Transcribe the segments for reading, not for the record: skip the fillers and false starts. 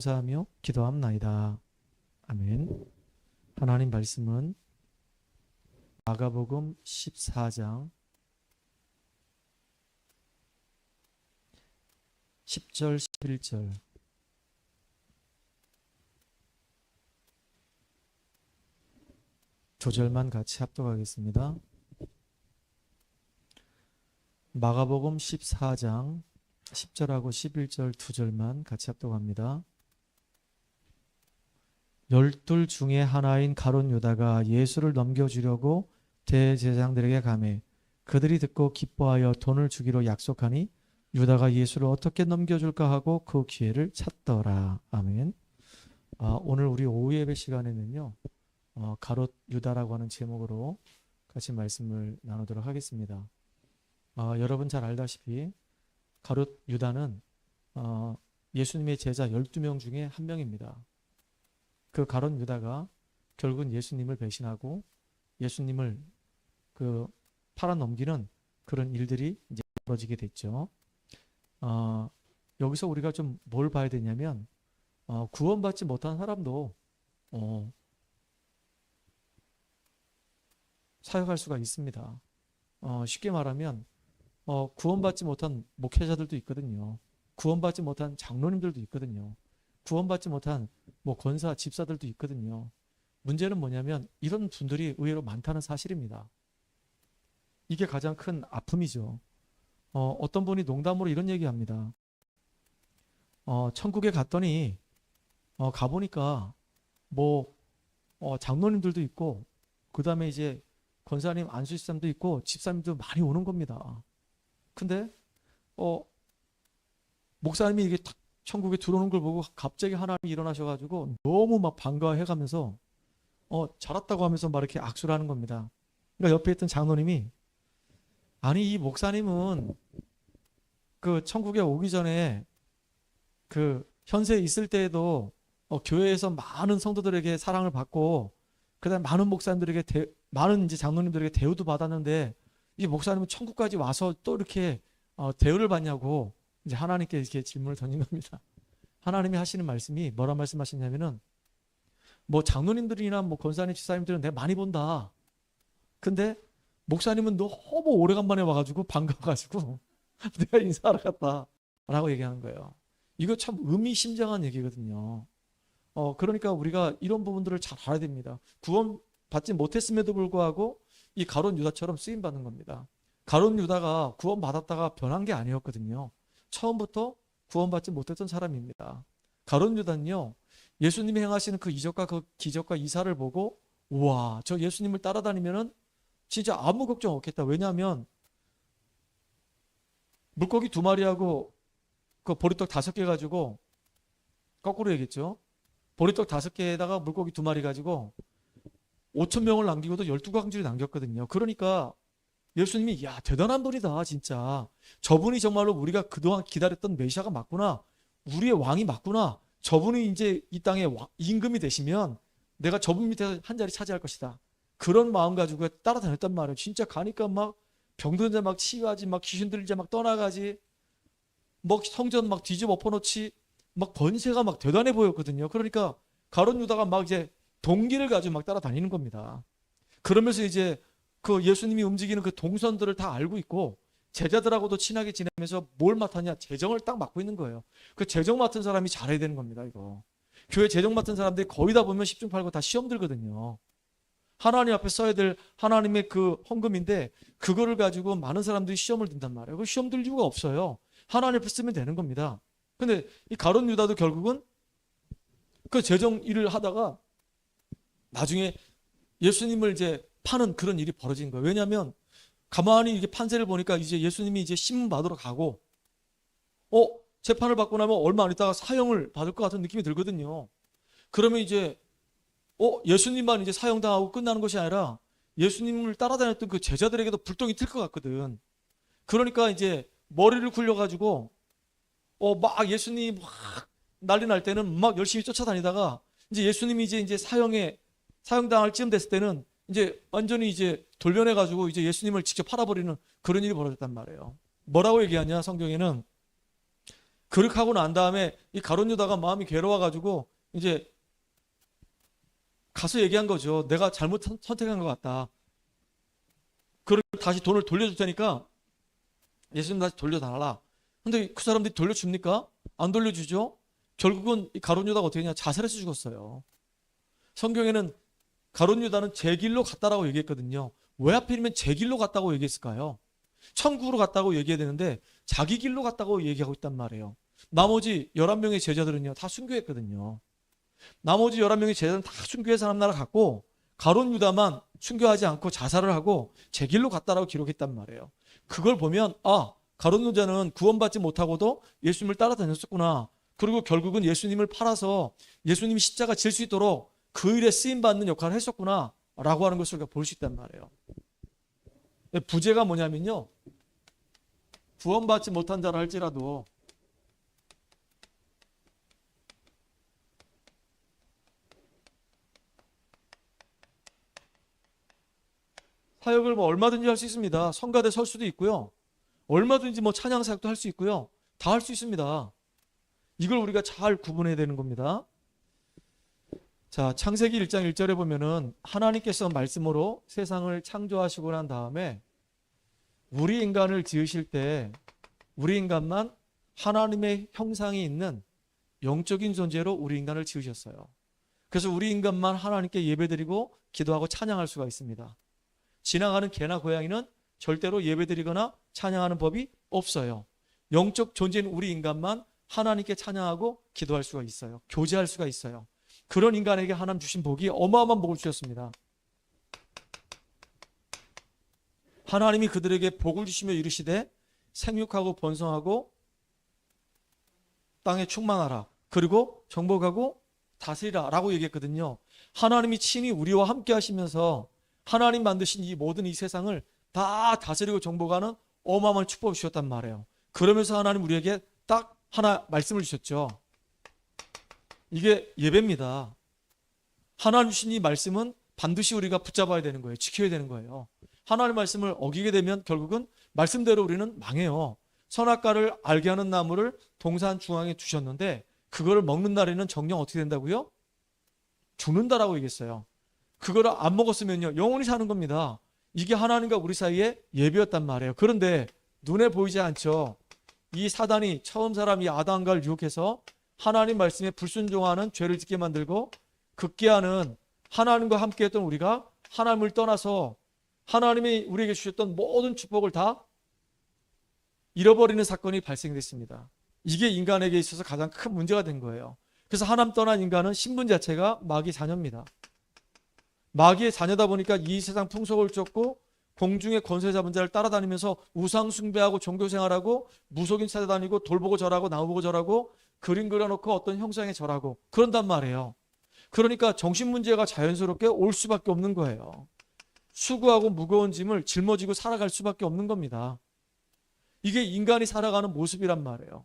감사하며 기도합나이다. 아멘. 하나님 말씀은 마가복음 14장 10절 11절 두 절만 같이 합독하겠습니다. 마가복음 14장 10절하고 11절 두 절만 같이 합독합니다. 12 중에 하나인 가룟 유다가 예수를 넘겨주려고 대제사장들에게 가매 그들이 듣고 기뻐하여 돈을 주기로 약속하니 유다가 예수를 어떻게 넘겨줄까 하고 그 기회를 찾더라. 아멘. 오늘 우리 오후 예배 시간에는요, 가롯 유다라고 하는 제목으로 같이 말씀을 나누도록 하겠습니다. 여러분 잘 알다시피 가롯 유다는 예수님의 제자 12명 중에 한 명입니다. 그 가롯 유다가 결국은 예수님을 배신하고 예수님을 팔아넘기는 그런 일들이 이제 벌어지게 됐죠. 여기서 우리가 좀 뭘 봐야 되냐면 구원받지 못한 사람도 사역할 수가 있습니다. 쉽게 말하면 구원받지 못한 목회자들도 있거든요. 구원받지 못한 장로님들도 있거든요. 구원받지 못한 권사, 집사들도 있거든요. 문제는 뭐냐면 이런 분들이 의외로 많다는 사실입니다. 이게 가장 큰 아픔이죠. 어떤 분이 농담으로 이런 얘기합니다. 천국에 갔더니 가보니까 장로님들도 있고 그 다음에 이제 권사님, 안수집사님도 있고 집사님도 많이 오는 겁니다. 근데 목사님이 이게 탁 천국에 들어오는 걸 보고 갑자기 하나님이 일어나셔가지고 너무 막 반가워해가면서 잘 왔다고 하면서 막 이렇게 악수를 하는 겁니다. 그러니까 옆에 있던 장로님이 아니 이 목사님은 그 천국에 오기 전에 그 현세에 있을 때에도 교회에서 많은 성도들에게 사랑을 받고 그다음에 많은 목사님들에게 많은 이제 장로님들에게 대우도 받았는데 이 목사님은 천국까지 와서 또 이렇게 대우를 받냐고 이제 하나님께 이렇게 질문을 던진 겁니다. 하나님이 하시는 말씀이 뭐라 말씀하시냐면은 장로님들이나 권사님, 집사님들은 내가 많이 본다. 근데 목사님은 너무 오래간만에 와가지고 반가워가지고 내가 인사하러 갔다 라고 얘기하는 거예요. 이거 참 의미심장한 얘기거든요. 그러니까 우리가 이런 부분들을 잘 알아야 됩니다. 구원받지 못했음에도 불구하고 이 가룟 유다처럼 쓰임받는 겁니다. 가룟 유다가 구원받았다가 변한 게 아니었거든요. 처음부터 구원받지 못했던 사람입니다. 가룟 유다는요, 예수님이 행하시는 그 이적과 그 기적과 이사를 보고 우와, 저 예수님을 따라다니면은 진짜 아무 걱정 없겠다. 왜냐하면 물고기 2마리하고 그 보리떡 5개 가지고 거꾸로 얘기했죠. 보리떡 5개에다가 물고기 2마리 가지고 5,000명을 남기고도 12광주를 남겼거든요. 그러니까 예수님이 야 대단한 분이다 진짜. 저분이 정말로 우리가 그동안 기다렸던 메시아가 맞구나. 우리의 왕이 맞구나. 저분이 이제 이 땅의 임금이 되시면 내가 저분 밑에서 한 자리 차지할 것이다. 그런 마음 가지고 따라다녔단 말이에요. 진짜 가니까 막 병든 자 막 치유하지, 막 귀신 들린 자 막 떠나가지, 성전 막 뒤집어 엎어놓지, 막 번세가 막 대단해 보였거든요. 그러니까 가룟 유다가 막 이제 동기를 가지고 막 따라다니는 겁니다. 그러면서 이제 그 예수님이 움직이는 그 동선들을 다 알고 있고 제자들하고도 친하게 지내면서 뭘 맡았냐? 재정을 딱 맡고 있는 거예요. 그 재정 맡은 사람이 잘해야 되는 겁니다. 이거 교회 재정 맡은 사람들이 거의 다 보면 10중 8구 다 시험 들거든요. 하나님 앞에 써야 될 하나님의 그 헌금인데 그거를 가지고 많은 사람들이 시험을 든단 말이에요. 그 시험 들 이유가 없어요. 하나님 앞에 쓰면 되는 겁니다. 근데 이 가룟 유다도 결국은 그 재정 일을 하다가 나중에 예수님을 이제 파는 그런 일이 벌어진 거예요. 왜냐하면 가만히 이게 판세를 보니까 이제 예수님이 이제 신문 받으러 가고 재판을 받고 나면 얼마 안 있다가 사형을 받을 것 같은 느낌이 들거든요. 그러면 이제 예수님만 이제 사형당하고 끝나는 것이 아니라 예수님을 따라다녔던 그 제자들에게도 불똥이 튈 것 같거든. 그러니까 이제 머리를 굴려가지고 막 예수님 막 난리 날 때는 막 열심히 쫓아다니다가 이제 예수님이 이제 사형당할 쯤 됐을 때는 이제 완전히 이제 돌변해가지고 이제 예수님을 직접 팔아버리는 그런 일이 벌어졌단 말이에요. 뭐라고 얘기하냐 성경에는 그렇게 하고 난 다음에 이 가룟 유다가 마음이 괴로워가지고 이제 가서 얘기한 거죠. 내가 잘못 선택한 것 같다. 그걸 다시 돈을 돌려줄 테니까 예수님 다시 돌려달라. 근데 그 사람들이 돌려줍니까? 안 돌려주죠. 결국은 이 가룟 유다가 어떻게 했냐? 자살해서 죽었어요. 성경에는 가룟 유다는 제 길로 갔다라고 얘기했거든요. 왜 하필이면 제 길로 갔다고 얘기했을까요? 천국으로 갔다고 얘기해야 되는데 자기 길로 갔다고 얘기하고 있단 말이에요. 나머지 11명의 제자들은요, 다 순교했거든요. 나머지 11명의 제자들은 다 순교해서 하나님 나라 갔고, 가룟 유다만 순교하지 않고 자살을 하고 제 길로 갔다라고 기록했단 말이에요. 그걸 보면, 아, 가룟 유다는 구원받지 못하고도 예수님을 따라다녔었구나. 그리고 결국은 예수님을 팔아서 예수님이 십자가 질 수 있도록 그 일에 쓰임받는 역할을 했었구나 라고 하는 것을 우리가 볼 수 있단 말이에요. 부제가 뭐냐면요, 구원받지 못한 자라 할지라도 사역을 뭐 얼마든지 할 수 있습니다. 성가대 설 수도 있고요, 얼마든지 뭐 찬양 사역도 할 수 있고요, 다 할 수 있습니다. 이걸 우리가 잘 구분해야 되는 겁니다. 자, 창세기 1장 1절에 보면은 하나님께서 말씀으로 세상을 창조하시고 난 다음에 우리 인간을 지으실 때 우리 인간만 하나님의 형상이 있는 영적인 존재로 우리 인간을 지으셨어요. 그래서 우리 인간만 하나님께 예배드리고 기도하고 찬양할 수가 있습니다. 지나가는 개나 고양이는 절대로 예배드리거나 찬양하는 법이 없어요. 영적 존재인 우리 인간만 하나님께 찬양하고 기도할 수가 있어요. 교제할 수가 있어요. 그런 인간에게 하나님 주신 복이 어마어마한 복을 주셨습니다. 하나님이 그들에게 복을 주시며 이르시되 생육하고 번성하고 땅에 충만하라, 그리고 정복하고 다스리라 라고 얘기했거든요. 하나님이 친히 우리와 함께 하시면서 하나님 만드신 이 모든 이 세상을 다 다스리고 정복하는 어마어마한 축복을 주셨단 말이에요. 그러면서 하나님 우리에게 딱 하나 말씀을 주셨죠. 이게 예배입니다. 하나님 주신 이 말씀은 반드시 우리가 붙잡아야 되는 거예요. 지켜야 되는 거예요. 하나님의 말씀을 어기게 되면 결국은 말씀대로 우리는 망해요. 선악과를 알게 하는 나무를 동산 중앙에 두셨는데 그거를 먹는 날에는 정녕 어떻게 된다고요? 죽는다라고 얘기했어요. 그거를 안 먹었으면요, 영원히 사는 겁니다. 이게 하나님과 우리 사이의 예배였단 말이에요. 그런데 눈에 보이지 않죠. 이 사단이 처음 사람 이 아담과를 유혹해서 하나님 말씀에 불순종하는 죄를 짓게 만들고 급기야는 하나님과 함께했던 우리가 하나님을 떠나서 하나님이 우리에게 주셨던 모든 축복을 다 잃어버리는 사건이 발생됐습니다. 이게 인간에게 있어서 가장 큰 문제가 된 거예요. 그래서 하나님 떠난 인간은 신분 자체가 마귀 자녀입니다. 마귀의 자녀다 보니까 이 세상 풍속을 쫓고 공중의 권세 잡은 자를 따라다니면서 우상 숭배하고 종교 생활하고 무속인 찾아다니고 돌보고 절하고 나무보고 절하고 그림 그려놓고 어떤 형상에 절하고 그런단 말이에요. 그러니까 정신문제가 자연스럽게 올 수밖에 없는 거예요. 수고하고 무거운 짐을 짊어지고 살아갈 수밖에 없는 겁니다. 이게 인간이 살아가는 모습이란 말이에요.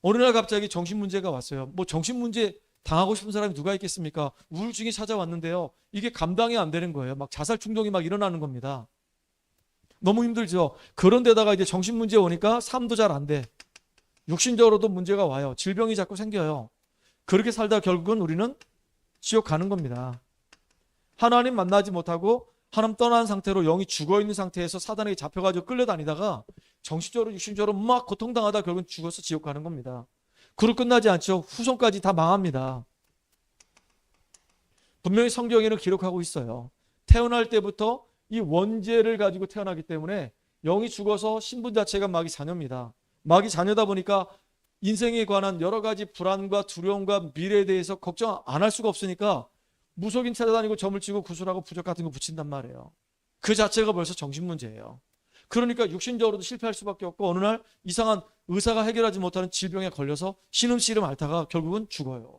어느 날 갑자기 정신문제가 왔어요. 뭐 정신문제 당하고 싶은 사람이 누가 있겠습니까? 우울증이 찾아왔는데요, 이게 감당이 안 되는 거예요. 막 자살 충동이 막 일어나는 겁니다. 너무 힘들죠. 그런데다가 이제 정신문제 오니까 삶도 잘 안 돼. 육신적으로도 문제가 와요. 질병이 자꾸 생겨요. 그렇게 살다 결국은 우리는 지옥 가는 겁니다. 하나님 만나지 못하고 하나님 떠난 상태로 영이 죽어있는 상태에서 사단에게 잡혀가지고 끌려다니다가 정신적으로 육신적으로 막 고통당하다 결국은 죽어서 지옥 가는 겁니다. 그로 끝나지 않죠. 후손까지 다 망합니다. 분명히 성경에는 기록하고 있어요. 태어날 때부터 이 원죄를 가지고 태어나기 때문에 영이 죽어서 신분 자체가 마귀 자녀입니다. 마귀 자녀다 보니까 인생에 관한 여러 가지 불안과 두려움과 미래에 대해서 걱정 안 할 수가 없으니까 무속인 찾아다니고 점을 치고 구슬하고 부적 같은 거 붙인단 말이에요. 그 자체가 벌써 정신문제예요. 그러니까 육신적으로도 실패할 수밖에 없고 어느 날 이상한 의사가 해결하지 못하는 질병에 걸려서 신음씨름 앓다가 결국은 죽어요.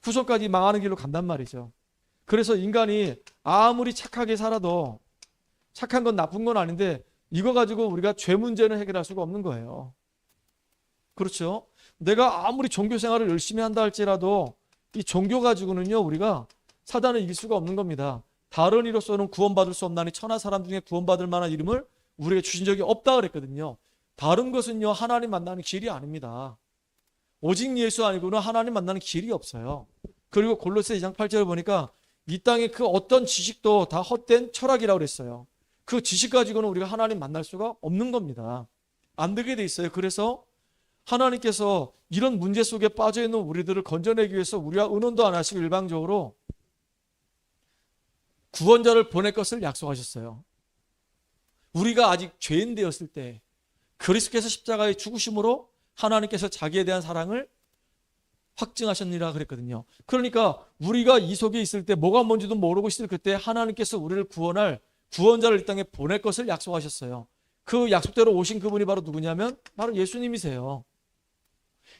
후손까지 망하는 길로 간단 말이죠. 그래서 인간이 아무리 착하게 살아도 착한 건 나쁜 건 아닌데 이거 가지고 우리가 죄 문제는 해결할 수가 없는 거예요. 그렇죠? 내가 아무리 종교 생활을 열심히 한다 할지라도 이 종교 가지고는요 우리가 사단을 이길 수가 없는 겁니다. 다른 이로서는 구원받을 수 없나니 천하 사람 중에 구원받을 만한 이름을 우리에게 주신 적이 없다 그랬거든요. 다른 것은요 하나님 만나는 길이 아닙니다. 오직 예수 아니고는 하나님 만나는 길이 없어요. 그리고 골로새 2장 8절을 보니까 이 땅의 그 어떤 지식도 다 헛된 철학이라고 그랬어요. 그 지식 가지고는 우리가 하나님 만날 수가 없는 겁니다. 안 되게 돼 있어요. 그래서 하나님께서 이런 문제 속에 빠져있는 우리들을 건져내기 위해서 우리와 의논도 안 하시고 일방적으로 구원자를 보낼 것을 약속하셨어요. 우리가 아직 죄인 되었을 때 그리스도께서 십자가의 죽으심으로 하나님께서 자기에 대한 사랑을 확증하셨느니라 그랬거든요. 그러니까 우리가 이 속에 있을 때 뭐가 뭔지도 모르고 있을 그때 하나님께서 우리를 구원할 구원자를 이 땅에 보낼 것을 약속하셨어요. 그 약속대로 오신 그분이 바로 누구냐면 바로 예수님이세요.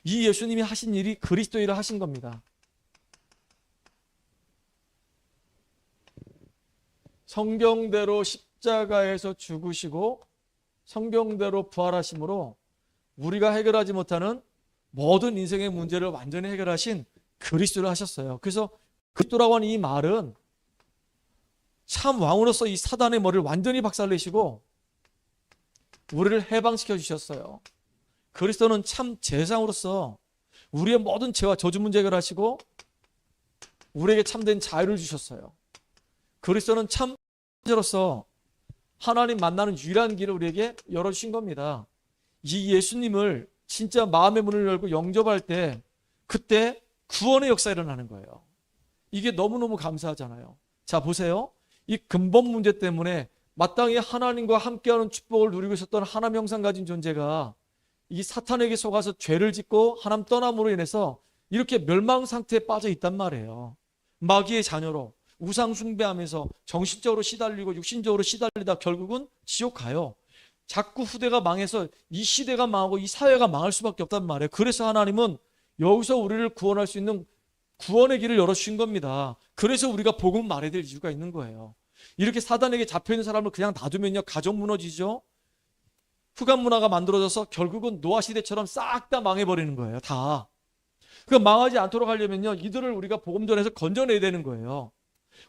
이 예수님이 하신 일이 그리스도 일을 하신 겁니다. 성경대로 십자가에서 죽으시고 성경대로 부활하심으로 우리가 해결하지 못하는 모든 인생의 문제를 완전히 해결하신 그리스도를 하셨어요. 그래서 그리스도라고 하는 이 말은 참 왕으로서 이 사단의 머리를 완전히 박살내시고 우리를 해방시켜 주셨어요. 그리스도는 참 제사장으로서 우리의 모든 죄와 저주 문제 해결하시고 우리에게 참된 자유를 주셨어요. 그리스도는 참 제로서 하나님 만나는 유일한 길을 우리에게 열어주신 겁니다. 이 예수님을 진짜 마음의 문을 열고 영접할 때 그때 구원의 역사가 일어나는 거예요. 이게 너무너무 감사하잖아요. 자, 보세요. 이 근본 문제 때문에 마땅히 하나님과 함께하는 축복을 누리고 있었던 하나님 형상 가진 존재가 이 사탄에게 속아서 죄를 짓고 하나님 떠남으로 인해서 이렇게 멸망 상태에 빠져 있단 말이에요. 마귀의 자녀로 우상 숭배하면서 정신적으로 시달리고 육신적으로 시달리다 결국은 지옥 가요. 자꾸 후대가 망해서 이 시대가 망하고 이 사회가 망할 수밖에 없단 말이에요. 그래서 하나님은 여기서 우리를 구원할 수 있는 구원의 길을 열어주신 겁니다. 그래서 우리가 복음 말해야 될 이유가 있는 거예요. 이렇게 사단에게 잡혀있는 사람을 그냥 놔두면요, 가정 무너지죠. 흑암 문화가 만들어져서 결국은 노아 시대처럼 싹 다 망해버리는 거예요. 다. 그 망하지 않도록 하려면요, 이들을 우리가 복음 전에서 건져내야 되는 거예요.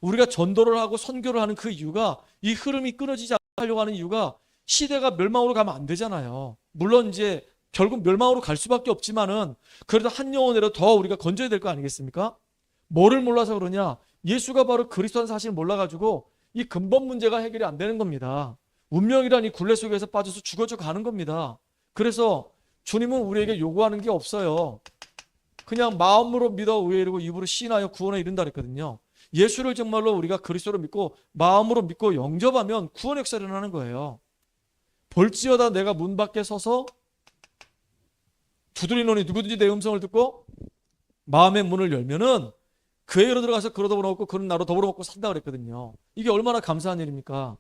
우리가 전도를 하고 선교를 하는 그 이유가, 이 흐름이 끊어지지 않으려고 하는 이유가 시대가 멸망으로 가면 안 되잖아요. 물론 이제 결국 멸망으로 갈 수밖에 없지만은 그래도 한 영혼이라도 더 우리가 건져야 될 거 아니겠습니까? 뭐를 몰라서 그러냐? 예수가 바로 그리스도라는 사실을 몰라가지고 이 근본 문제가 해결이 안 되는 겁니다. 운명이란 이 굴레 속에서 빠져서 죽어져 가는 겁니다. 그래서 주님은 우리에게 요구하는 게 없어요. 그냥 마음으로 믿어 의에 이르고 입으로 시인하여 구원에 이른다 그랬거든요. 예수를 정말로 우리가 그리스도로 믿고 마음으로 믿고 영접하면 구원 역사가 일어나는 거예요. 볼지어다 내가 문 밖에 서서 두드리노니 누구든지 내 음성을 듣고 마음의 문을 열면은 그에게로 들어가서 그로 더불어 먹고 그는 나로 더불어 먹고 산다 그랬거든요. 이게 얼마나 감사한 일입니까?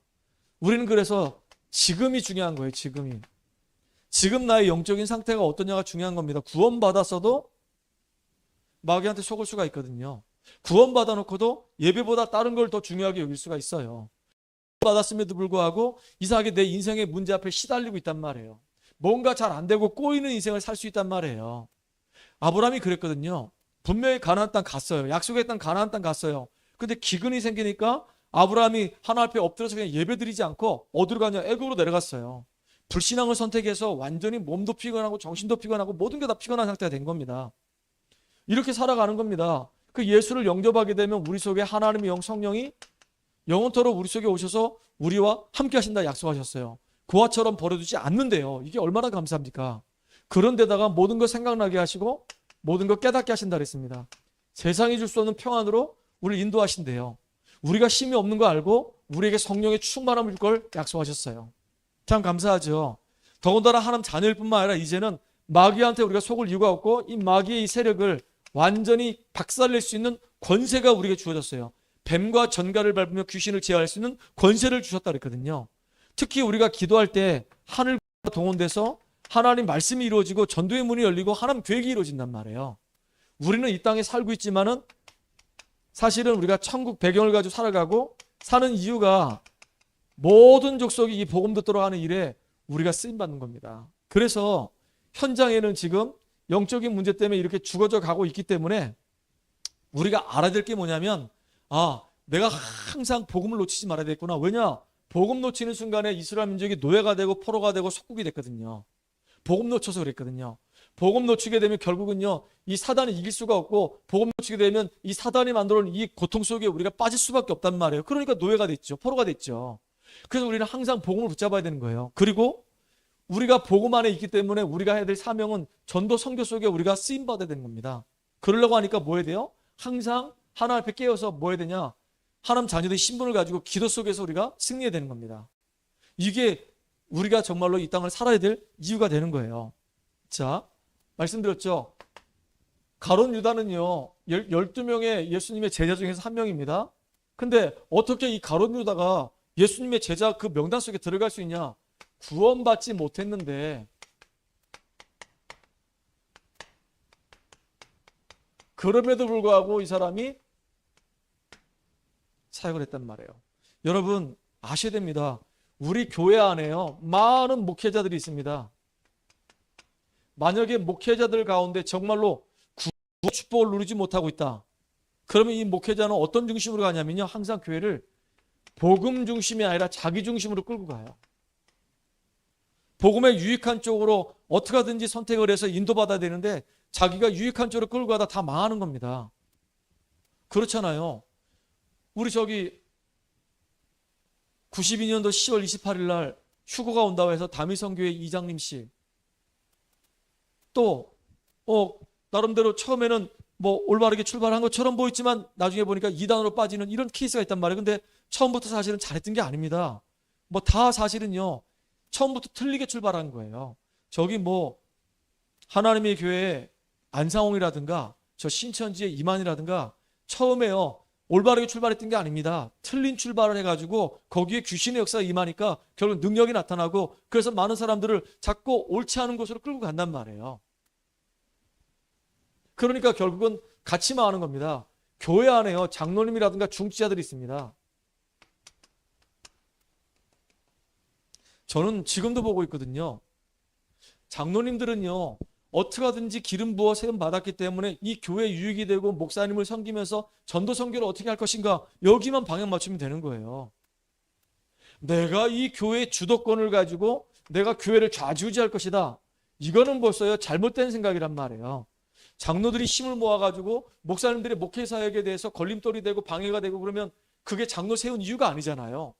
우리는 그래서 지금이 중요한 거예요. 지금이. 지금 나의 영적인 상태가 어떠냐가 중요한 겁니다. 구원받았어도 마귀한테 속을 수가 있거든요. 구원받아 놓고도 예배보다 다른 걸 더 중요하게 여길 수가 있어요. 받았음에도 불구하고 이상하게 내 인생의 문제 앞에 시달리고 있단 말이에요. 뭔가 잘 안 되고 꼬이는 인생을 살 수 있단 말이에요. 아브라함이 그랬거든요. 분명히 가나안 땅 갔어요. 약속의 땅 가나안 땅 갔어요. 근데 기근이 생기니까 아브라함이 하나님 앞에 엎드려서 그냥 예배드리지 않고 어디로 가냐? 애굽으로 내려갔어요. 불신앙을 선택해서 완전히 몸도 피곤하고 정신도 피곤하고 모든 게 다 피곤한 상태가 된 겁니다. 이렇게 살아가는 겁니다. 그 예수를 영접하게 되면 우리 속에 하나님의 영 성령이 영원토록 우리 속에 오셔서 우리와 함께 하신다 약속하셨어요. 고아처럼 버려두지 않는데요. 이게 얼마나 감사합니까? 그런데다가 모든 걸 생각나게 하시고 모든 걸 깨닫게 하신다 그랬습니다. 세상이 줄 수 없는 평안으로 우리를 인도하신대요. 우리가 힘이 없는 거 알고 우리에게 성령의 충만함을 줄 걸 약속하셨어요. 참 감사하죠. 더군다나 하나님 자녀일 뿐만 아니라 이제는 마귀한테 우리가 속을 이유가 없고 이 마귀의 이 세력을 완전히 박살낼 수 있는 권세가 우리에게 주어졌어요. 뱀과 전갈을 밟으며 귀신을 제어할 수 있는 권세를 주셨다 그랬거든요. 특히 우리가 기도할 때 하늘과 동원돼서 하나님 말씀이 이루어지고 전도의 문이 열리고 하나님 계획이 이루어진단 말이에요. 우리는 이 땅에 살고 있지만은 사실은 우리가 천국 배경을 가지고 살아가고 사는 이유가 모든 족속이 이 복음 듣도록 하는 일에 우리가 쓰임받는 겁니다. 그래서 현장에는 지금 영적인 문제 때문에 이렇게 죽어져 가고 있기 때문에 우리가 알아야 될 게 뭐냐면 내가 항상 복음을 놓치지 말아야 되겠구나. 왜냐? 복음 놓치는 순간에 이스라엘 민족이 노예가 되고 포로가 되고 속국이 됐거든요. 복음 놓쳐서 그랬거든요. 복음 놓치게 되면 결국은요, 이 사단이 이길 수가 없고, 복음 놓치게 되면 이 사단이 만들어 놓은 이 고통 속에 우리가 빠질 수밖에 없단 말이에요. 그러니까 노예가 됐죠. 포로가 됐죠. 그래서 우리는 항상 복음을 붙잡아야 되는 거예요. 그리고 우리가 복음 안에 있기 때문에 우리가 해야 될 사명은 전도 선교 속에 우리가 쓰임 받아야 되는 겁니다. 그러려고 하니까 뭐 해야 돼요? 항상 하나님 앞에 깨어서 뭐 해야 되냐? 하나님 자녀들의 신분을 가지고 기도 속에서 우리가 승리해야 되는 겁니다. 이게 우리가 정말로 이 땅을 살아야 될 이유가 되는 거예요. 자, 말씀드렸죠. 가룟 유다는요, 12명의 예수님의 제자 중에서 한 명입니다. 근데 어떻게 이 가룟 유다가 예수님의 제자 그 명단 속에 들어갈 수 있냐? 구원받지 못했는데, 그럼에도 불구하고 이 사람이 사역을 했단 말이에요. 여러분 아셔야 됩니다. 우리 교회 안에요, 많은 목회자들이 있습니다. 만약에 목회자들 가운데 정말로 구원 축복을 누리지 못하고 있다. 그러면 이 목회자는 어떤 중심으로 가냐면요, 항상 교회를 복음 중심이 아니라 자기 중심으로 끌고 가요. 복음에 유익한 쪽으로 어떻게 하든지 선택을 해서 인도받아야 되는데 자기가 유익한 쪽으로 끌고 가다 다 망하는 겁니다. 그렇잖아요. 우리 92년도 10월 28일 날 휴거가 온다고 해서 다미성교회 이장님씨, 또 나름대로 처음에는 뭐 올바르게 출발한 것처럼 보였지만 나중에 보니까 이단으로 빠지는 이런 케이스가 있단 말이에요. 근데 처음부터 사실은 잘했던 게 아닙니다. 뭐 다 사실은요, 처음부터 틀리게 출발한 거예요. 하나님의 교회 안상홍이라든가 저 신천지의 이만이라든가 처음에요, 올바르게 출발했던 게 아닙니다. 틀린 출발을 해가지고 거기에 귀신의 역사가 임하니까 결국 능력이 나타나고, 그래서 많은 사람들을 자꾸 옳지 않은 곳으로 끌고 간단 말이에요. 그러니까 결국은 같이 망하는 겁니다. 교회 안에요, 장로님이라든가 중지자들이 있습니다. 저는 지금도 보고 있거든요. 장로님들은요, 어떻게 하든지 기름 부어 세움 받았기 때문에 이 교회 유익이 되고 목사님을 섬기면서 전도 선교를 어떻게 할 것인가, 여기만 방향 맞추면 되는 거예요. 내가 이 교회의 주도권을 가지고 내가 교회를 좌지우지할 것이다, 이거는 벌써요 잘못된 생각이란 말이에요. 장로들이 힘을 모아가지고 목사님들의 목회 사역에 대해서 걸림돌이 되고 방해가 되고 그러면 그게 장로 세운 이유가 아니잖아요.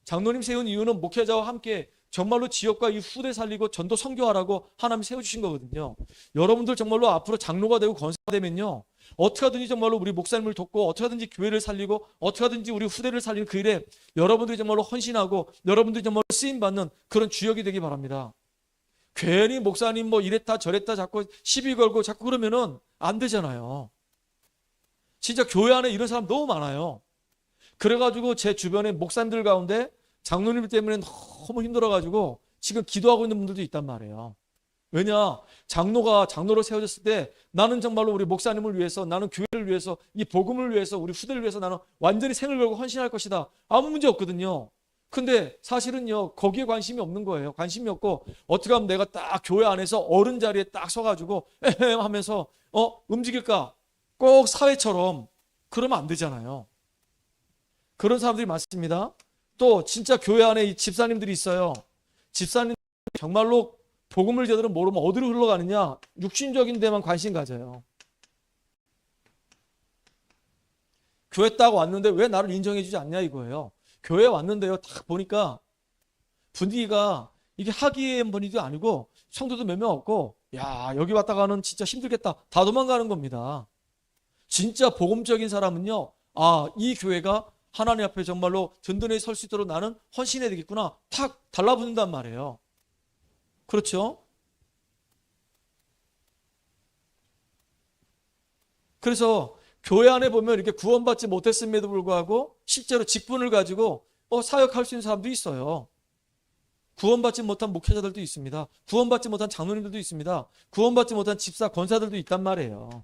장로님 세운 이유는 목회자와 함께 정말로 지역과 이 후대 살리고 전도 선교하라고 하나님 세워주신 거거든요. 여러분들 정말로 앞으로 장로가 되고 권사가 되면요, 어떻게 하든지 정말로 우리 목사님을 돕고 어떻게 하든지 교회를 살리고 어떻게 하든지 우리 후대를 살리는 그 일에 여러분들이 정말로 헌신하고 여러분들이 정말로 쓰임받는 그런 주역이 되기 바랍니다. 괜히 목사님 뭐 이랬다 저랬다 자꾸 시비 걸고 자꾸 그러면은 안 되잖아요. 진짜 교회 안에 이런 사람 너무 많아요. 그래가지고 제 주변에 목사님들 가운데 장로님 때문에 너무 힘들어가지고 지금 기도하고 있는 분들도 있단 말이에요. 왜냐? 장로가 장로로 세워졌을 때 나는 정말로 우리 목사님을 위해서, 나는 교회를 위해서, 이 복음을 위해서, 우리 후대를 위해서 나는 완전히 생을 걸고 헌신할 것이다, 아무 문제 없거든요. 근데 사실은요, 거기에 관심이 없는 거예요. 관심이 없고 어떻게 하면 내가 딱 교회 안에서 어른 자리에 딱 서가지고 에헴 하면서 움직일까? 꼭 사회처럼 그러면 안 되잖아요. 그런 사람들이 많습니다. 또 진짜 교회 안에 이 집사님들이 있어요. 집사님들이 정말로 복음을 제대로 모르면 어디로 흘러가느냐? 육신적인 데만 관심 가져요. 교회 딱 왔는데 왜 나를 인정해 주지 않냐 이거예요. 교회 왔는데요, 딱 보니까 분위기가 이게 하기엔 분위기도 아니고 성도도 몇 명 없고, 야 여기 왔다가는 진짜 힘들겠다, 다 도망가는 겁니다. 진짜 복음적인 사람은요, 이 교회가 하나님 앞에 정말로 든든히 설 수 있도록 나는 헌신해야 되겠구나, 탁 달라붙는단 말이에요. 그렇죠? 그래서 교회 안에 보면 이렇게 구원받지 못했음에도 불구하고 실제로 직분을 가지고 사역할 수 있는 사람도 있어요. 구원받지 못한 목회자들도 있습니다. 구원받지 못한 장로님들도 있습니다. 구원받지 못한 집사, 권사들도 있단 말이에요.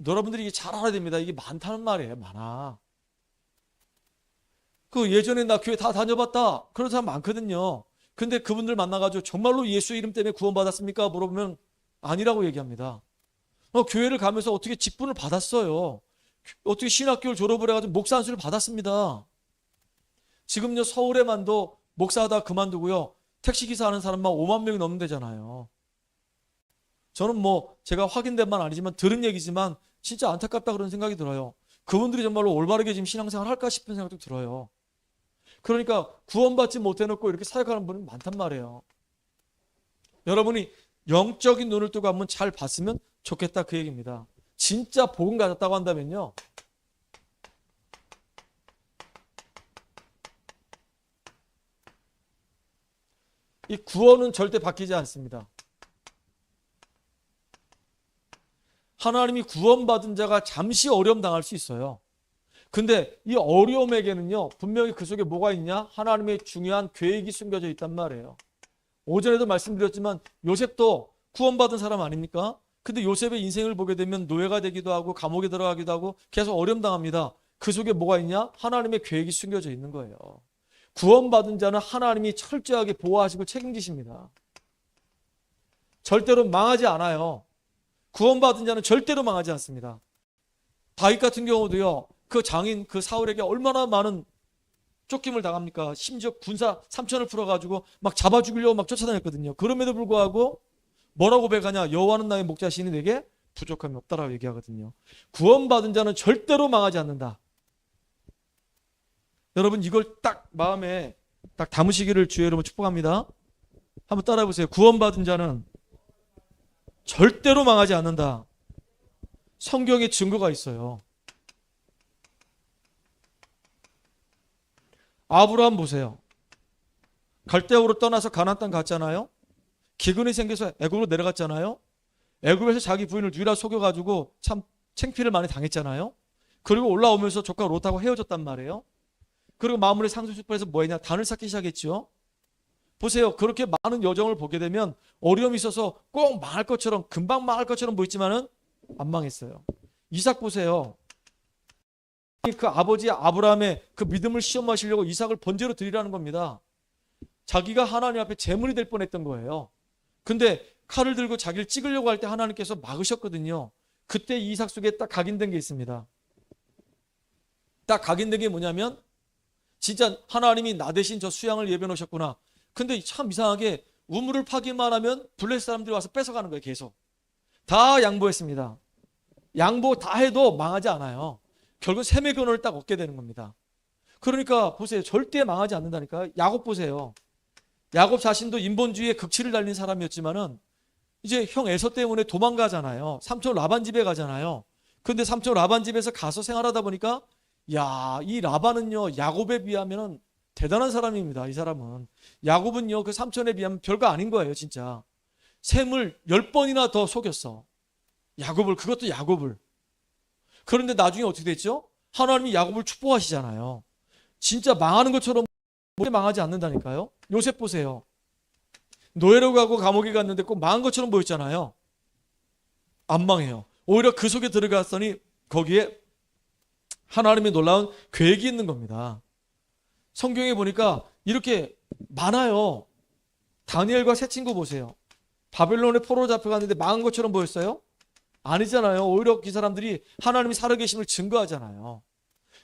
여러분들이 이게 잘 알아야 됩니다. 이게 많다는 말이에요. 많아. 예전에 나 교회 다 다녀봤다, 그런 사람 많거든요. 근데 그분들 만나가지고 정말로 예수 이름 때문에 구원받았습니까? 물어보면 아니라고 얘기합니다. 교회를 가면서 어떻게 직분을 받았어요. 어떻게 신학교를 졸업을 해가지고 목사 안수를 받았습니다. 지금요, 서울에만도 목사하다 그만두고요, 택시기사 하는 사람만 5만 명이 넘는다잖아요. 저는 뭐 제가 확인된 바는 아니지만 들은 얘기지만 진짜 안타깝다 그런 생각이 들어요. 그분들이 정말로 올바르게 지금 신앙생활 할까 싶은 생각도 들어요. 그러니까 구원받지 못해놓고 이렇게 사역하는 분이 많단 말이에요. 여러분이 영적인 눈을 뜨고 한번 잘 봤으면 좋겠다 그 얘기입니다. 진짜 복음 가졌다고 한다면요, 이 구원은 절대 바뀌지 않습니다. 하나님이 구원받은 자가 잠시 어려움 당할 수 있어요. 근데 이 어려움에게는요, 분명히 그 속에 뭐가 있냐? 하나님의 중요한 계획이 숨겨져 있단 말이에요. 오전에도 말씀드렸지만 요셉도 구원받은 사람 아닙니까? 근데 요셉의 인생을 보게 되면 노예가 되기도 하고 감옥에 들어가기도 하고 계속 어려움 당합니다. 그 속에 뭐가 있냐? 하나님의 계획이 숨겨져 있는 거예요. 구원받은 자는 하나님이 철저하게 보호하시고 책임지십니다. 절대로 망하지 않아요. 구원받은 자는 절대로 망하지 않습니다. 다윗 같은 경우도요, 그 장인 그 사울에게 얼마나 많은 쫓김을 당합니까? 심지어 군사 3천을 풀어가지고 막 잡아 죽이려고 막 쫓아다녔거든요. 그럼에도 불구하고 뭐라고 고백하냐? 여호와는 나의 목자시니 내게 부족함이 없다라고 얘기하거든요. 구원받은 자는 절대로 망하지 않는다. 여러분 이걸 딱 마음에 딱 담으시기를 주의 이름으로 축복합니다. 한번 따라해 보세요. 구원받은 자는 절대로 망하지 않는다. 성경에 증거가 있어요. 아브라함 보세요. 갈대아우로 떠나서 가나안 땅 갔잖아요. 기근이 생겨서 애굽으로 내려갔잖아요. 애굽에서 자기 부인을 누이라 속여가지고 참 창피를 많이 당했잖아요. 그리고 올라오면서 조카 롯하고 헤어졌단 말이에요. 그리고 마무리 상수수풀에서 뭐 했냐? 단을 쌓기 시작했죠. 보세요. 그렇게 많은 여정을 보게 되면 어려움이 있어서 꼭 망할 것처럼, 금방 망할 것처럼 보이지만은 안 망했어요. 이삭 보세요. 그 아버지 아브라함의 그 믿음을 시험하시려고 이삭을 번제로 드리라는 겁니다. 자기가 하나님 앞에 제물이 될 뻔했던 거예요. 근데 칼을 들고 자기를 찍으려고 할 때 하나님께서 막으셨거든요. 그때 이삭 속에 딱 각인된 게 있습니다. 딱 각인된 게 뭐냐면 진짜 하나님이 나 대신 저 수양을 예비해 놓으셨구나. 근데 참 이상하게 우물을 파기만 하면 블레셋 사람들이 와서 뺏어가는 거예요. 계속. 다 양보했습니다. 양보 다 해도 망하지 않아요. 결국 셈의 근원을 딱 얻게 되는 겁니다. 그러니까 보세요. 절대 망하지 않는다니까. 야곱 보세요. 야곱 자신도 인본주의의 극치를 달린 사람이었지만은 이제 형 에서 때문에 도망가잖아요. 삼촌 라반 집에 가잖아요. 근데 삼촌 라반 집에서 가서 생활하다 보니까 야, 이 라반은요 야곱에 비하면 대단한 사람입니다. 이 사람은. 야곱은요 그 삼촌에 비하면 별거 아닌 거예요. 진짜. 셈을 10번이나 더 속였어. 야곱을. 그것도 야곱을. 그런데 나중에 어떻게 됐죠? 하나님이 야곱을 축복하시잖아요. 진짜 망하는 것처럼 망하지 않는다니까요. 요셉 보세요. 노예로 가고 감옥에 갔는데 꼭 망한 것처럼 보였잖아요. 안 망해요. 오히려 그 속에 들어갔더니 거기에 하나님의 놀라운 계획이 있는 겁니다. 성경에 보니까 이렇게 많아요. 다니엘과 세 친구 보세요. 바벨론에 포로로 잡혀갔는데 망한 것처럼 보였어요? 아니잖아요. 오히려 그 사람들이 하나님이 살아계심을 증거하잖아요.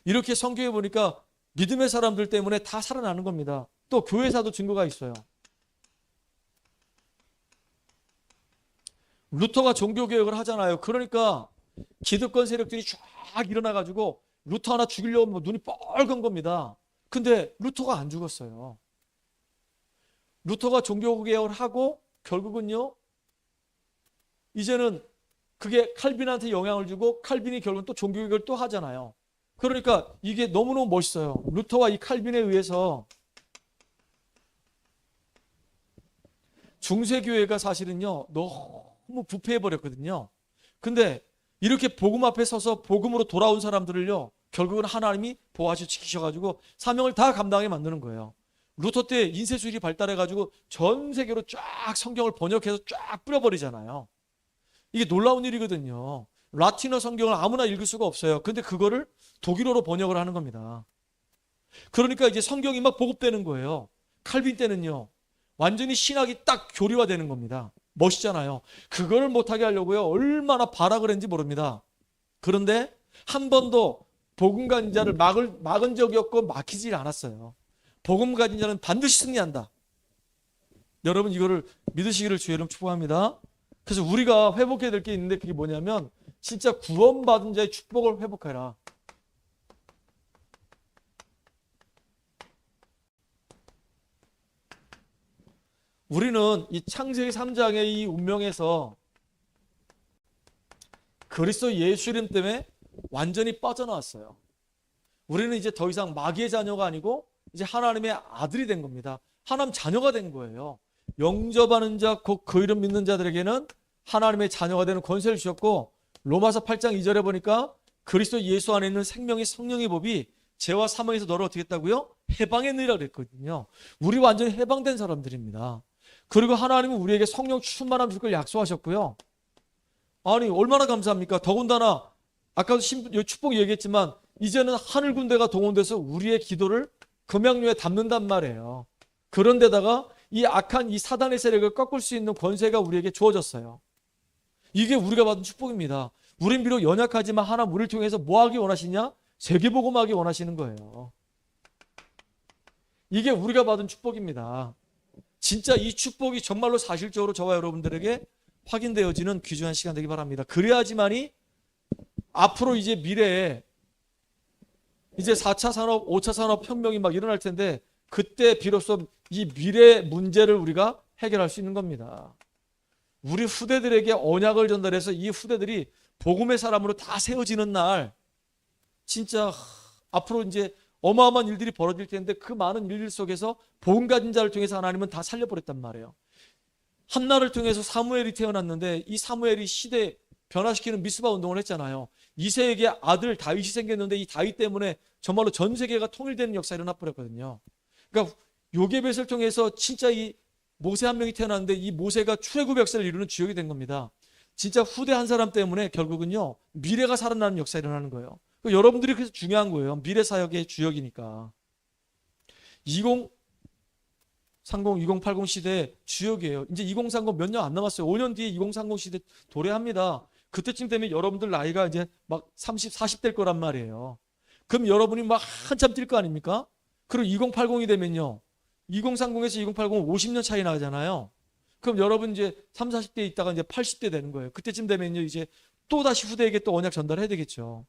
이렇게 성경에 보니까 믿음의 사람들 때문에 다 살아나는 겁니다. 또 교회사도 증거가 있어요. 루터가 종교개혁을 하잖아요. 그러니까 기득권 세력들이 쫙 일어나가지고 루터 하나 죽이려고 눈이 뻘건 겁니다. 근데 루터가 안 죽었어요. 루터가 종교개혁을 하고 결국은요, 이제는 그게 칼빈한테 영향을 주고 칼빈이 결국은 또 종교개혁을 또 하잖아요. 그러니까 이게 너무너무 멋있어요. 루터와 이 칼빈에 의해서 중세교회가 사실은요 너무 부패해버렸거든요. 근데 이렇게 복음 앞에 서서 복음으로 돌아온 사람들을요 결국은 하나님이 보호하시고 지키셔가지고 사명을 다 감당하게 만드는 거예요. 루터 때 인쇄술이 발달해가지고 전 세계로 쫙 성경을 번역해서 쫙 뿌려버리잖아요. 이게 놀라운 일이거든요. 라틴어 성경을 아무나 읽을 수가 없어요. 근데 그거를 독일어로 번역을 하는 겁니다. 그러니까 이제 성경이 막 보급되는 거예요. 칼빈 때는요 완전히 신학이 딱 교리화되는 겁니다. 멋있잖아요. 그걸 못하게 하려고요 얼마나 발악을 했는지 모릅니다. 그런데 한 번도 복음 가진 자를 막은 적이 없고 막히질 않았어요. 복음 가진 자는 반드시 승리한다. 여러분 이거를 믿으시기를 주의 이름 축복합니다. 그래서 우리가 회복해야 될 게 있는데 그게 뭐냐면 진짜 구원받은 자의 축복을 회복해라. 우리는 이 창세기 3장의 이 운명에서 그리스도 예수 이름 때문에 완전히 빠져나왔어요. 우리는 이제 더 이상 마귀의 자녀가 아니고 이제 하나님의 아들이 된 겁니다. 하나님 자녀가 된 거예요. 영접하는 자, 곧 그 이름 믿는 자들에게는 하나님의 자녀가 되는 권세를 주셨고, 로마서 8장 2절에 보니까 그리스도 예수 안에 있는 생명의 성령의 법이 죄와 사망에서 너를 어떻게 했다고요? 해방했느니라 그랬거든요. 우리 완전히 해방된 사람들입니다. 그리고 하나님은 우리에게 성령 충만함 줄 걸 약속하셨고요. 아니 얼마나 감사합니까? 더군다나 아까도 축복 얘기했지만 이제는 하늘 군대가 동원돼서 우리의 기도를 금양류에 담는단 말이에요. 그런데다가 이 악한 이 사단의 세력을 꺾을 수 있는 권세가 우리에게 주어졌어요. 이게 우리가 받은 축복입니다. 우린 비록 연약하지만 하나님 우리를 통해서 뭐 하기 원하시냐? 세계복음하기 원하시는 거예요. 이게 우리가 받은 축복입니다. 진짜 이 축복이 정말로 사실적으로 저와 여러분들에게 확인되어지는 귀중한 시간 되기 바랍니다. 그래야지만이 앞으로 이제 미래에 이제 4차 산업, 5차 산업 혁명이 막 일어날 텐데 그때 비로소 이 미래 문제를 우리가 해결할 수 있는 겁니다. 우리 후대들에게 언약을 전달해서 이 후대들이 복음의 사람으로 다 세워지는 날 진짜 앞으로 이제 어마어마한 일들이 벌어질 텐데 그 많은 일들 속에서 복음 가진 자를 통해서 하나님은 다 살려버렸단 말이에요. 한나를 통해서 사무엘이 태어났는데 이 사무엘이 시대 변화시키는 미스바 운동을 했잖아요. 이새에게 아들 다윗이 생겼는데 이 다윗 때문에 정말로 전 세계가 통일되는 역사가 일어나 버렸거든요. 그러니까 요게벳을 통해서 진짜 이 모세 한 명이 태어났는데 이 모세가 출애굽 역사를 이루는 주역이 된 겁니다. 진짜 후대 한 사람 때문에 결국은요 미래가 살아나는 역사가 일어나는 거예요. 여러분들이 그래서 중요한 거예요. 미래 사역의 주역이니까. 2030, 2080 시대의 주역이에요. 이제 2030 몇 년 안 남았어요. 5년 뒤에 2030 시대 도래합니다. 그때쯤 되면 여러분들 나이가 이제 막 30, 40 될 거란 말이에요. 그럼 여러분이 막 한참 뛸 거 아닙니까? 그리고 2080이 되면요. 2030에서 2080 50년 차이 나잖아요. 그럼 여러분 이제 3, 40대 있다가 이제 80대 되는 거예요. 그때쯤 되면요. 이제 또 다시 후대에게 또 언약 전달해야 되겠죠.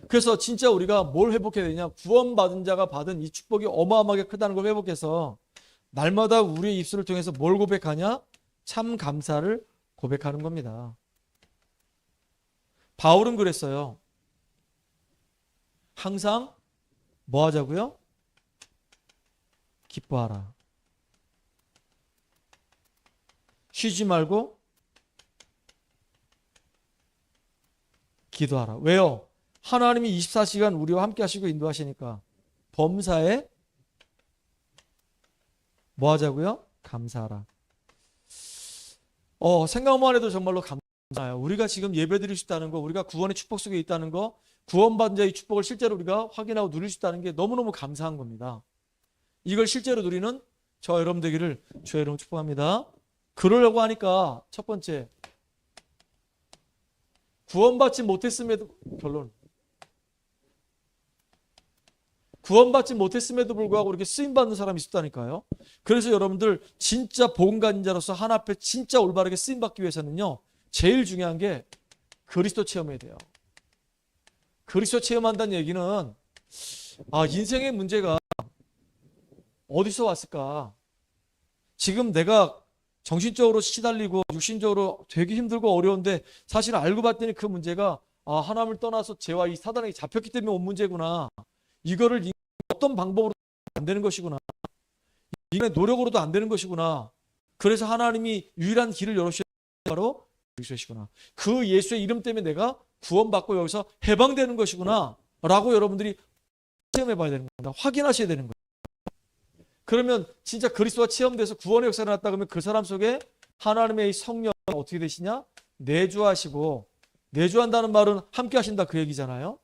그래서 진짜 우리가 뭘 회복해야 되냐? 구원받은 자가 받은 이 축복이 어마어마하게 크다는 걸 회복해서 날마다 우리의 입술을 통해서 뭘 고백하냐? 참 감사를 고백하는 겁니다. 바울은 그랬어요. 항상 뭐 하자고요? 기뻐하라. 쉬지 말고 기도하라. 왜요? 하나님이 24시간 우리와 함께 하시고 인도하시니까 범사에 뭐 하자고요? 감사하라. 생각만 해도 정말로 감사해요. 우리가 지금 예배드릴 수 있다는 거, 우리가 구원의 축복 속에 있다는 거, 구원받은 자의 축복을 실제로 우리가 확인하고 누릴 수 있다는 게 너무너무 감사한 겁니다. 이걸 실제로 누리는 저 여러분 되기를 주의 이름으로 축복합니다. 그러려고 하니까 첫 번째, 구원받지 못했음에도 불구하고 이렇게 쓰임받는 사람이 있었다니까요. 그래서 여러분들 진짜 복음 가진 자로서 하나 앞에 진짜 올바르게 쓰임받기 위해서는요. 제일 중요한 게 그리스도 체험해야 돼요. 그리스도 체험한다는 얘기는 인생의 문제가 어디서 왔을까? 지금 내가 정신적으로 시달리고 육신적으로 되게 힘들고 어려운데 사실 알고 봤더니 그 문제가 하나님을 떠나서 죄와 이 사단에게 잡혔기 때문에 온 문제구나. 이거를 어떤 방법으로도 안 되는 것이구나. 인간의 노력으로도 안 되는 것이구나. 그래서 하나님이 유일한 길을 열어주신 바로 그리스도시구나. 그 예수의 이름 때문에 내가 구원받고 여기서 해방되는 것이구나 라고 여러분들이 체험해 봐야 되는 겁니다. 확인하셔야 되는 거예요. 그러면 진짜 그리스도와 체험돼서 구원의 역사가 났다 그러면 그 사람 속에 하나님의 성령 어떻게 되시냐? 내주하시고, 내주한다는 말은 함께 하신다 그 얘기잖아요.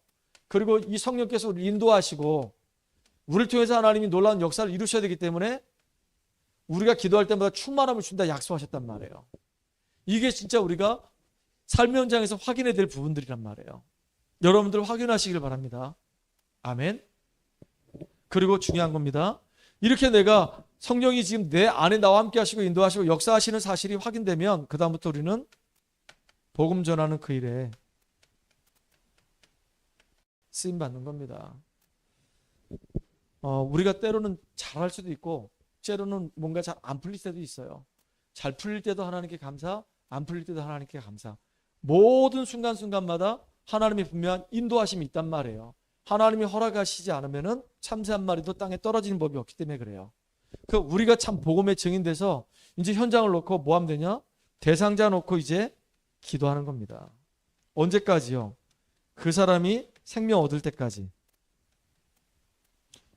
그리고 이 성령께서 우리를 인도하시고 우리를 통해서 하나님이 놀라운 역사를 이루셔야 되기 때문에 우리가 기도할 때마다 충만함을 준다 약속하셨단 말이에요. 이게 진짜 우리가 삶의 현장에서 확인해야 될 부분들이란 말이에요. 여러분들 확인하시길 바랍니다. 아멘. 그리고 중요한 겁니다. 이렇게 내가 성령이 지금 내 안에 나와 함께 하시고 인도하시고 역사하시는 사실이 확인되면 그 다음부터 우리는 복음 전하는 그 일에 쓰임받는 겁니다. 우리가 때로는 잘할 수도 있고 때로는 뭔가 잘 안 풀릴 때도 있어요. 잘 풀릴 때도 하나님께 감사, 안 풀릴 때도 하나님께 감사. 모든 순간순간마다 하나님의 분명한 인도하심이 있단 말이에요. 하나님이 허락하시지 않으면은 참새 한 마리도 땅에 떨어지는 법이 없기 때문에 그래요. 우리가 참 복음의 증인돼서 이제 현장을 놓고 뭐 하면 되냐? 대상자 놓고 이제 기도하는 겁니다. 언제까지요? 그 사람이 생명 얻을 때까지.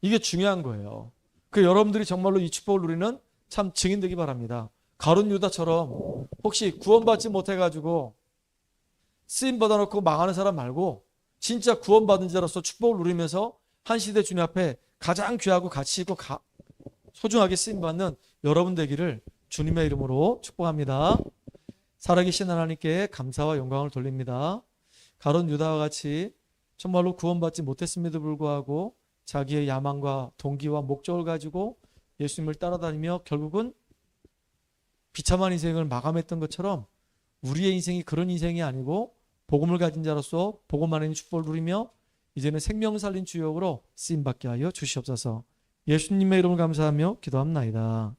이게 중요한 거예요. 여러분들이 정말로 이 축복을 누리는 참 증인되기 바랍니다. 가룟 유다처럼 혹시 구원받지 못해가지고 쓰임 받아놓고 망하는 사람 말고 진짜 구원받은 자로서 축복을 누리면서 한 시대 주님 앞에 가장 귀하고 가치 있고 소중하게 쓰임받는 여러분 되기를 주님의 이름으로 축복합니다. 살아계신 하나님께 감사와 영광을 돌립니다. 가룟 유다와 같이 정말로 구원받지 못했음에도 불구하고 자기의 야망과 동기와 목적을 가지고 예수님을 따라다니며 결국은 비참한 인생을 마감했던 것처럼 우리의 인생이 그런 인생이 아니고 복음을 가진 자로서 복음 안에 있는 축복을 누리며 이제는 생명 살린 주역으로 쓰임받게 하여 주시옵소서. 예수님의 이름을 감사하며 기도합나이다.